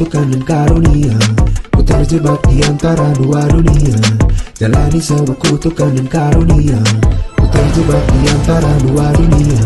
kutukan dan karunia. Ku terjebak di antara dua dunia, jalani sebuah kutukan dan karunia. Ku terjebak di antara dua dunia.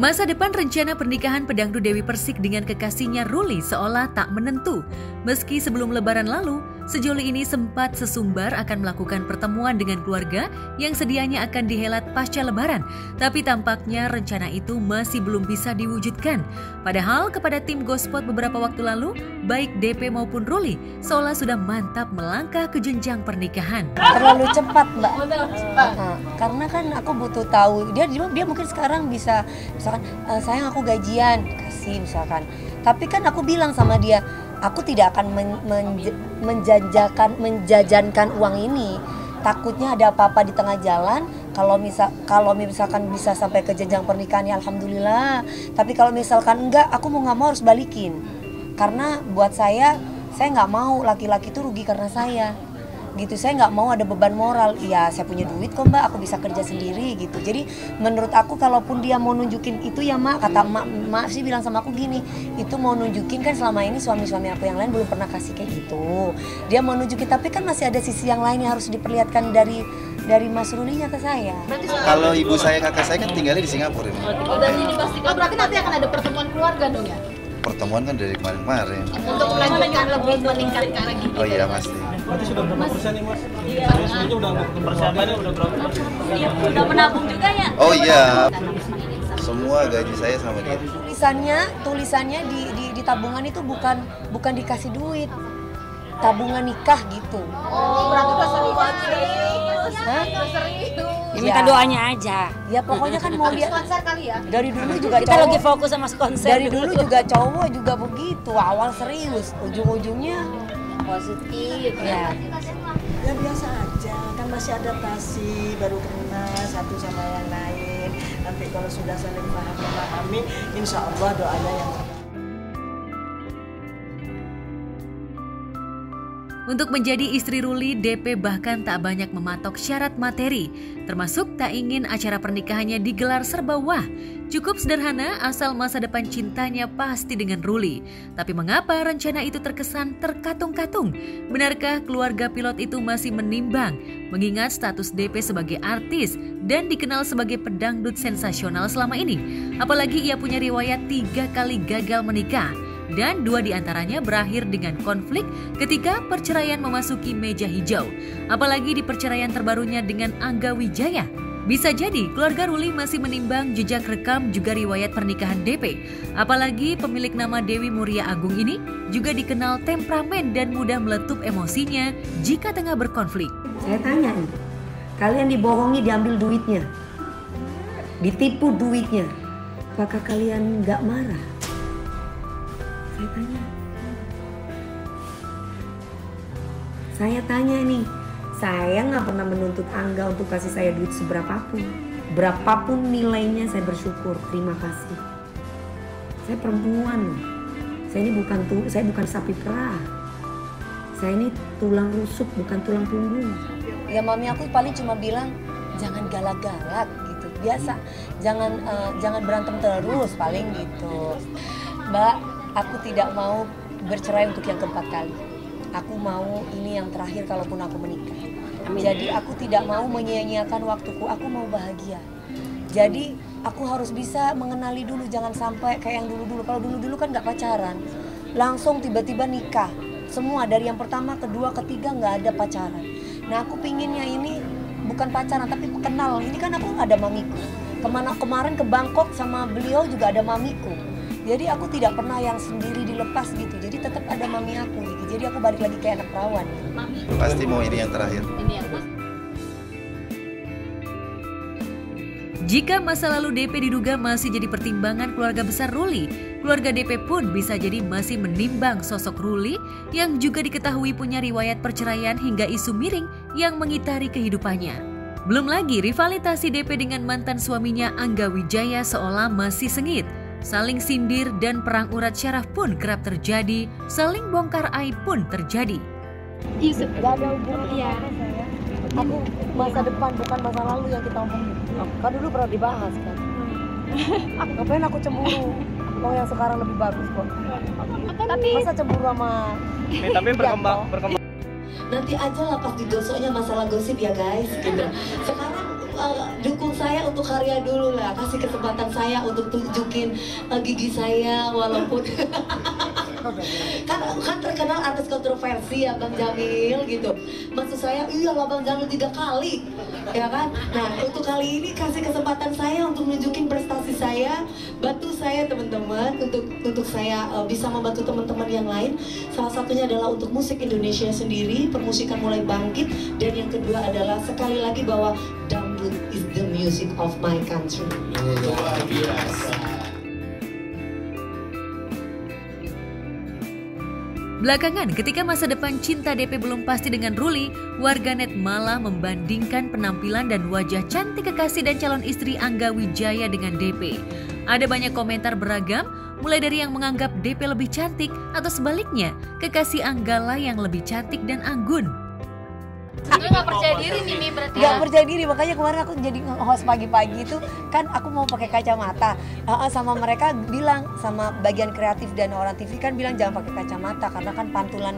Masa depan rencana pernikahan pedangdut Dewi Persik dengan kekasihnya Ruli seolah tak menentu. Meski sebelum lebaran lalu, sejoli ini sempat sesumbar akan melakukan pertemuan dengan keluarga yang sedianya akan dihelat pasca lebaran. Tapi tampaknya rencana itu masih belum bisa diwujudkan. Padahal kepada tim Gospot beberapa waktu lalu, baik DP maupun Ruli seolah sudah mantap melangkah ke jenjang pernikahan. Terlalu cepat, Mbak. Karena kan aku butuh tahu. Dia mungkin sekarang bisa misalkan sayang aku gajian, kasih misalkan. Tapi kan aku bilang sama dia, aku tidak akan menjajankan uang ini. Takutnya ada apa-apa di tengah jalan. Kalau misalkan bisa sampai ke jenjang pernikahan, ya alhamdulillah. Tapi kalau misalkan enggak, aku mau nggak mau harus balikin. Karena buat saya nggak mau laki-laki itu rugi karena saya. Gitu, saya nggak mau ada beban moral. Ya saya punya duit kok Mbak, aku bisa kerja sendiri gitu. Jadi menurut aku kalaupun dia mau nunjukin itu ya Mak, kata Mak sih bilang sama aku gini, itu mau nunjukin kan selama ini suami-suami aku yang lain belum pernah kasih kayak gitu. Dia mau nunjukin, tapi kan masih ada sisi yang lain yang harus diperlihatkan dari Mas Rulinya ke saya. Kalau ibu saya, kakak saya kan tinggalnya di Singapura. Dan ini pasti, berarti nanti akan ada pertemuan keluarga dong ya? Pertemuan kan dari kemarin-kemarin. Untuk melanjutkan lebih meningkatkan lagi. Oh iya pasti. Berarti sudah berapa persen nih Mas? Iya. Sebenarnya udah persiapannya udah berapa persen? Iya, udah menabung juga ya? Oh iya. Semua gaji saya sama dia. Tulisannya di tabungan itu bukan dikasih duit. Tabungan nikah gitu. Oh, berarti udah serius. Hah? Serius. Ya, minta doanya aja. Ya pokoknya kan mau lihat Konser kali ya? dari dulu juga Kita lagi fokus sama konser. Dari dulu juga cowok juga begitu, awal serius, ujung-ujungnya Positif ya. Ya biasa aja, kan masih adaptasi, baru kenal satu sama yang lain. Nanti kalau sudah saling memahami, insya Allah doanya yang Untuk menjadi istri Ruli, DP bahkan tak banyak mematok syarat materi, termasuk tak ingin acara pernikahannya digelar serba wah. Cukup sederhana asal masa depan cintanya pasti dengan Ruli. Tapi mengapa rencana itu terkesan terkatung-katung? Benarkah keluarga pilot itu masih menimbang, mengingat status DP sebagai artis dan dikenal sebagai pedangdut sensasional selama ini? Apalagi ia punya riwayat 3 kali gagal menikah. Dan 2 diantaranya berakhir dengan konflik ketika perceraian memasuki meja hijau. Apalagi di perceraian terbarunya dengan Angga Wijaya. Bisa jadi keluarga Ruli masih menimbang jejak rekam juga riwayat pernikahan DP. Apalagi pemilik nama Dewi Muria Agung ini juga dikenal temperamen dan mudah meletup emosinya jika tengah berkonflik. Saya tanya nih, kalian dibohongi diambil duitnya, ditipu duitnya, apakah kalian nggak marah? Saya tanya nih, saya nggak pernah menuntut Angga untuk kasih saya duit berapapun nilainya saya bersyukur, terima kasih. Saya perempuan loh, saya bukan sapi perah, saya ini tulang rusuk bukan tulang punggung. Ya mami aku paling cuma bilang jangan galak-galak gitu, biasa, jangan berantem terus paling gitu. Mbak, aku tidak mau bercerai untuk yang keempat kali. Aku mau ini yang terakhir kalaupun aku menikah. Amin. Jadi aku tidak mau menyia-nyiakan waktuku, aku mau bahagia. Jadi aku harus bisa mengenali dulu, jangan sampai kayak yang dulu-dulu. Kalau dulu-dulu kan nggak pacaran, langsung tiba-tiba nikah. Semua dari yang pertama, kedua, ketiga nggak ada pacaran. Nah aku pinginnya ini bukan pacaran tapi kenal. Ini kan aku ada mamiku. Kemarin ke Bangkok sama beliau juga ada mamiku. Jadi aku tidak pernah yang sendiri dilepas gitu. Jadi tetap ada mami aku gitu. Jadi aku balik lagi kayak anak perawan. Pasti mau ini yang terakhir. Jika masa lalu DP diduga masih jadi pertimbangan keluarga besar Ruli, keluarga DP pun bisa jadi masih menimbang sosok Ruli yang juga diketahui punya riwayat perceraian hingga isu miring yang mengitari kehidupannya. Belum lagi rivalitasi DP dengan mantan suaminya Angga Wijaya seolah masih sengit. Saling sindir dan perang urat syaraf pun kerap terjadi, saling bongkar aib pun terjadi. Yusuf. Gak ada hubungan apa saya. Aku masa depan bukan masa lalu yang kita omongin. Kan dulu pernah dibahas kan. Ngapain aku cemburu? Oh yang sekarang lebih bagus kok. Tapi Masa cemburu sama Tapi berkembang. Nanti aja lah pas di gosoknya masalah gosip ya guys gitu. Sekarang dukung saya untuk karya dulu lah, kasih kesempatan saya untuk tunjukin gigi saya walaupun kan terkenal artis kontroversi ya Bang Jamil gitu. Maksud saya iyalah Bang Jamil 3 kali ya kan. Nah untuk kali ini kasih kesempatan saya untuk nunjukin prestasi saya, bantu saya teman-teman untuk saya bisa membantu teman-teman yang lain. Salah satunya adalah untuk musik Indonesia sendiri, permusikan mulai bangkit, dan yang kedua adalah sekali lagi bahwa dangdut is the music of my country. Luar biasa. Belakangan, ketika masa depan cinta DP belum pasti dengan Ruli, warganet malah membandingkan penampilan dan wajah cantik kekasih dan calon istri Angga Wijaya dengan DP. Ada banyak komentar beragam, mulai dari yang menganggap DP lebih cantik atau sebaliknya, kekasih Angga lah yang lebih cantik dan anggun. Gue gak percaya diri nih Mi berarti. Gak percaya diri, makanya kemarin aku jadi host pagi-pagi itu kan aku mau pakai kacamata. Sama mereka bilang, sama bagian kreatif dan orang TV kan bilang jangan pakai kacamata karena kan pantulan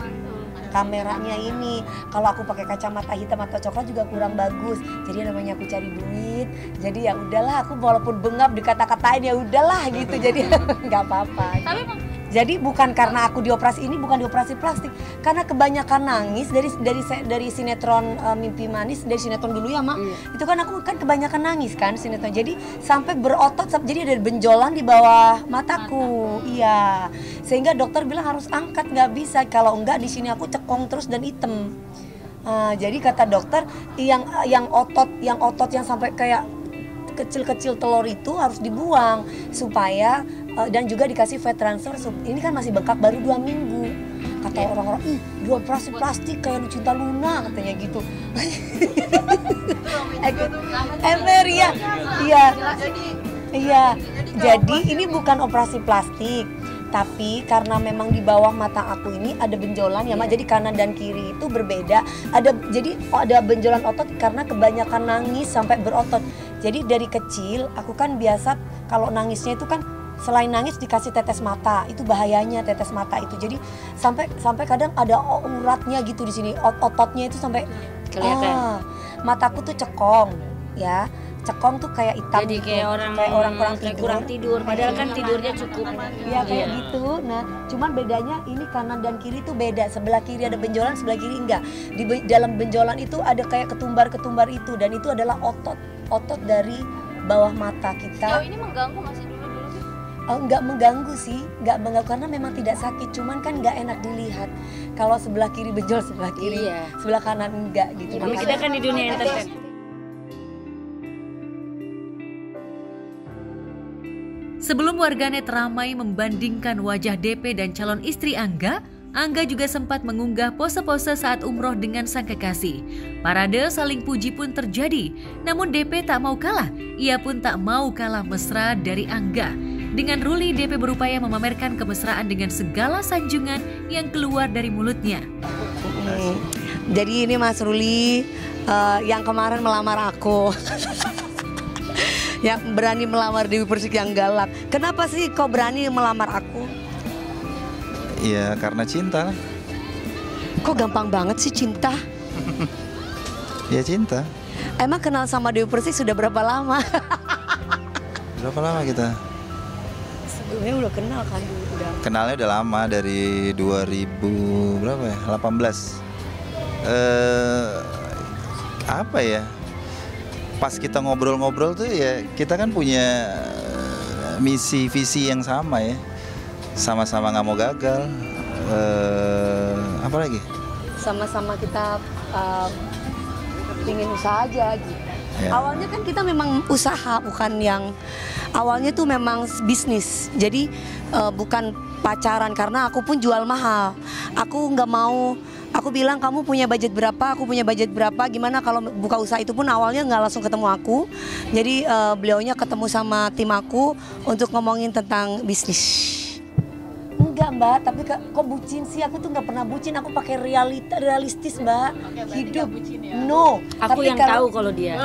kameranya ini. Kalau aku pakai kacamata hitam atau coklat juga kurang bagus. Jadi namanya aku cari duit. Jadi ya udahlah, aku walaupun bengap dikata-katain ya udahlah gitu. Jadi nggak apa-apa. Tapi jadi bukan karena aku dioperasi ini, bukan dioperasi plastik, karena kebanyakan nangis dari sinetron Mimpi Manis, dari sinetron dulu ya Mak. Itu kan aku kan kebanyakan nangis kan sinetron. Jadi sampai berotot, jadi ada benjolan di bawah mataku. Iya. Sehingga dokter bilang harus angkat, nggak bisa. Kalau enggak di sini aku cekong terus dan hitam. Jadi kata dokter yang otot yang sampai kayak kecil-kecil telur itu harus dibuang supaya dan juga dikasih fat transfer. Ini kan masih bengkak baru 2 minggu. Kata orang-orang, dioperasi plastik kayak Lucinta Luna katanya gitu. Ember ya. Iya. Jadi ini bukan operasi plastik. Tapi karena memang di bawah mata aku ini ada benjolan ya Mak, jadi kanan dan kiri itu berbeda. Ada benjolan otot karena kebanyakan nangis sampai berotot. Jadi dari kecil aku kan biasa kalau nangisnya itu kan selain nangis dikasih tetes mata, itu bahayanya tetes mata itu. Jadi sampai kadang ada uratnya gitu di sini, ototnya itu sampai kelihatan. Mataku tuh cekong ya. Cekong tuh kayak hitam. Jadi gitu. kayak orang kurang tidur. Padahal kan tidurnya cukup. Iya kayak gitu. Nah, cuman bedanya ini kanan dan kiri tuh beda. Sebelah kiri ada benjolan, sebelah kiri enggak. Di dalam benjolan itu ada kayak ketumbar-ketumbar itu, dan itu adalah otot dari bawah mata kita. ini mengganggu masih dulu? Enggak mengganggu sih, enggak mengganggu karena memang tidak sakit. Cuman kan enggak enak dilihat. Kalau sebelah kiri benjol, sebelah kiri, sebelah kanan enggak gitu. Tapi kita kan di dunia entertain. Sebelum warganet ramai membandingkan wajah DP dan calon istri Angga juga sempat mengunggah pose-pose saat umroh dengan sang kekasih. Parade saling puji pun terjadi, namun DP tak mau kalah. Ia pun tak mau kalah mesra dari Angga. Dengan Ruli, DP berupaya memamerkan kemesraan dengan segala sanjungan yang keluar dari mulutnya. Jadi ini Mas Ruli yang kemarin melamar aku. Yang berani melamar Dewi Persik yang galak. Kenapa sih kau berani melamar aku? Iya, karena cinta. Kok gampang banget sih cinta? Ya cinta. Emang kenal sama Dewi Persik sudah berapa lama? Berapa lama kita? Sebelumnya udah kenal kan? Kenalnya udah lama, dari 2000 berapa ya? 18. Apa ya? Pas kita ngobrol-ngobrol tuh ya kita kan punya misi visi yang sama ya, sama-sama nggak mau gagal. Apa lagi? Sama-sama kita ingin usaha aja gitu. Ya. Awalnya kan kita memang usaha, bukan yang awalnya tuh memang bisnis. Jadi bukan pacaran karena aku pun jual mahal. Aku nggak mau Aku bilang kamu punya budget berapa, aku punya budget berapa, gimana kalau buka usaha. Itu pun awalnya nggak langsung ketemu aku. Jadi beliaunya ketemu sama tim aku untuk ngomongin tentang bisnis. Enggak Mbak, tapi kok bucin sih? Aku tuh nggak pernah bucin, aku pakai realistis Mbak. Hidup, no. Aku yang tahu kalau dia,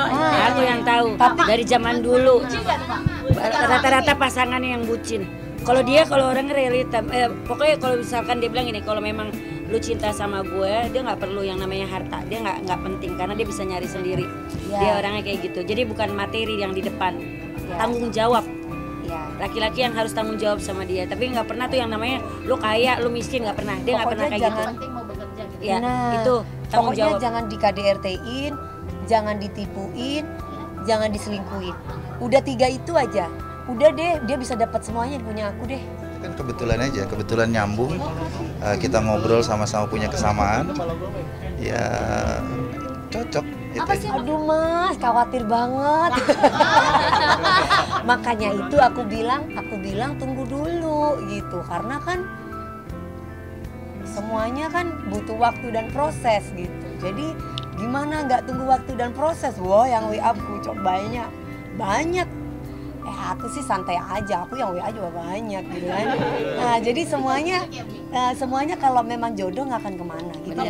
aku yang tahu. Dari zaman dulu, rata-rata pasangan yang bucin. Kalau dia, kalau orang realita, pokoknya kalau misalkan dia bilang gini, kalau memang lu cinta sama gue, dia nggak perlu yang namanya harta, dia nggak penting karena dia bisa nyari sendiri. Dia orangnya kayak gitu. Jadi bukan materi yang di depan, tanggung jawab. Laki-laki yang harus tanggung jawab sama dia, tapi nggak pernah tuh yang namanya lu kaya, lu miskin, nggak pernah. Dia nggak pernah kayak gitu. Ya, itu tanggung jawab. Pokoknya jangan di KDRT-in, jangan ditipuin, jangan diselingkuhin. Udah 3 itu aja. Udah deh, dia bisa dapat semuanya yang punya aku deh. Kan kebetulan aja, kebetulan nyambung. Kita ngobrol sama-sama punya kesamaan. Ya cocok. Apa sih? Aduh Mas, khawatir banget. Makanya itu aku bilang tunggu dulu gitu. Karena kan semuanya kan butuh waktu dan proses gitu. Jadi gimana nggak tunggu waktu dan proses? Wah, yang WA aku cobainnya banyak. Aku sih santai aja, aku yang WA juga banyak gitu kan. Nah, jadi semuanya kalau memang jodoh nggak akan kemana gitu.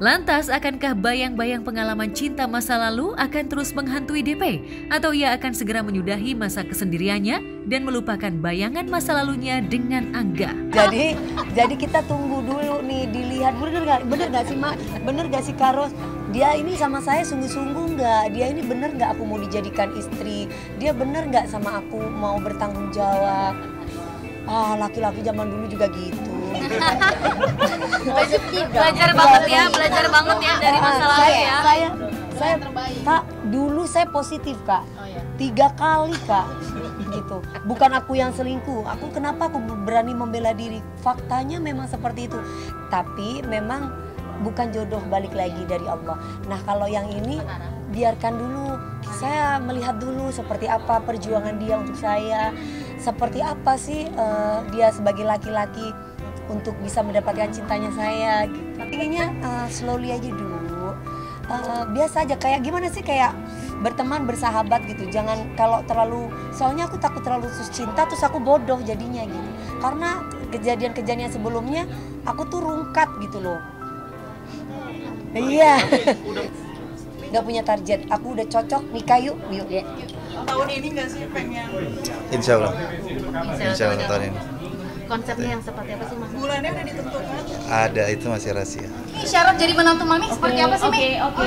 Lantas, akankah bayang-bayang pengalaman cinta masa lalu akan terus menghantui DP? Atau ia akan segera menyudahi masa kesendiriannya dan melupakan bayangan masa lalunya dengan Angga? Jadi kita tunggu dulu nih, dilihat bener gak sih Mak? Bener gak sih Karos? Dia ini sama saya sungguh-sungguh nggak? Dia ini bener nggak aku mau dijadikan istri? Dia bener nggak sama aku mau bertanggung jawab? Laki-laki zaman dulu juga gitu. Belajar banget ya dari masa lalu ya. Saya Kak, dulu saya positif Kak. 3 kali Kak. Gitu. Bukan aku yang selingkuh. Kenapa aku berani membela diri? Faktanya memang seperti itu. Tapi memang bukan jodoh, balik lagi dari Allah. Nah, kalau yang ini biarkan dulu. Saya melihat dulu seperti apa perjuangan dia untuk saya. Seperti apa sih dia sebagai laki-laki untuk bisa mendapatkan cintanya saya gitu. Inginnya slowly aja dulu. Biasa aja, kayak gimana sih, kayak berteman, bersahabat gitu. Jangan kalau terlalu, soalnya aku takut terlalu cinta terus aku bodoh jadinya gitu. Karena kejadian-kejadian sebelumnya aku tuh rungkat gitu loh. Iya. Gak punya target, aku udah cocok, nikah yuk. Tahun ini nggak sih pengen? Insya Allah tahun ini. Konsepnya yang seperti apa sih Mas? Bulannya udah ditentukan? Ada, itu masih rahasia. Syarat jadi menantu Mami seperti apa sih Mi? Oke.